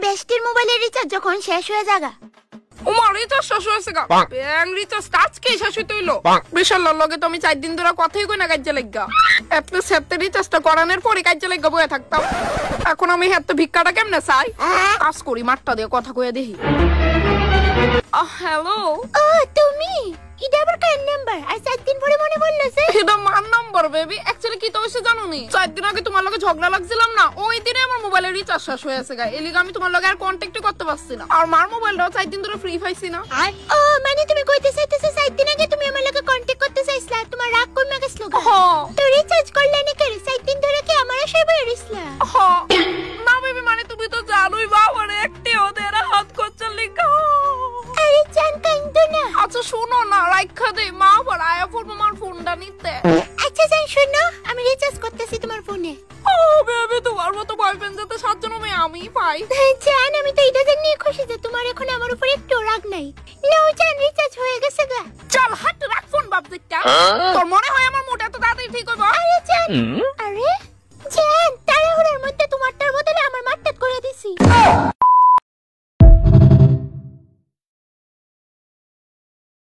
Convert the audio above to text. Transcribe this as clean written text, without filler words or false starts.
বেস্টির মোবাইলের রিচার্জ যখন শেষ হয়ে যাগা আমার রিচার্জ শেষ হয়েছে গা ব্যাং রিচার্জ আজকে শেষ হইতে হইলো বিশাল লগে তো আমি 4 দিন ধরে কথাই কই না কাজে লাগা এত সেতে রিচার্জটা করানোর পরে কাজে লাগা বয়ে থাকতাম এখন আমি এত ভিক্ষাটা কেমনে চাই কাজ করি মাঠটা দিয়ে কথা কইয়া দেখি হ্যালো ও তুমি এটা আবার কার নাম্বার আর 4 দিন পরে মনে পড়লো যে এটা মার নাম্বার বেবি অ্যাকচুয়ালি কি তো হইছে জানো নি 4 দিন আগে তোমার লগে ঝগড়া লাগছিলাম না ওই দিনে আমার মোবাইলের রিচার্জ শেষ হয়ে গেছে গায় এলিগা আমি তোমার লগে আর কন্টাক্টই করতে পারছি না আর মার মোবাইলটাও 4 দিন ধরে ফ্রি পাইছি না ও মানে তুমি কইতে চাইতেছো 4 দিন আগে তুমি আমার লগে কন্টাক্ট করতে চাইছলা তোমার রাগ কমে গেছলো তো রিচার্জ করলে না কেন 4 দিন ধরে কি আমার আশায় বইয়া রইছলা না বেবি মানে তুমি তো জানোই বাবারে একটি ওদের হাত করছে লিখা আরে জান কাইন্দো না আচ্ছা শোনো না রাইখা দে মা আবার আয়া পড়বো আমার ফোনটা নিতে আচ্ছা জান শোনো আমি রিচার্জ করতেছি তোমার ফোনে ও বেবি তোমার মতো বয়ফ্রেন্ড যাতে 7 জন আমি পাই জান আমি তো এটা জানি খুশি যে তোমার এখন আমার উপর একটু রাগ নাই নাও জান রিচার্জ হয়ে গেছে গা চল হাত রাখ ফোন বাপ দেখটা তোর মনে হয় আমার মোটা তো তাড়াতাড়ি ঠিক হইব আরে জান আরে জান তাড়াহুড়োর মধ্যে তোমারটার বদলে আমার মারটা করে দিছি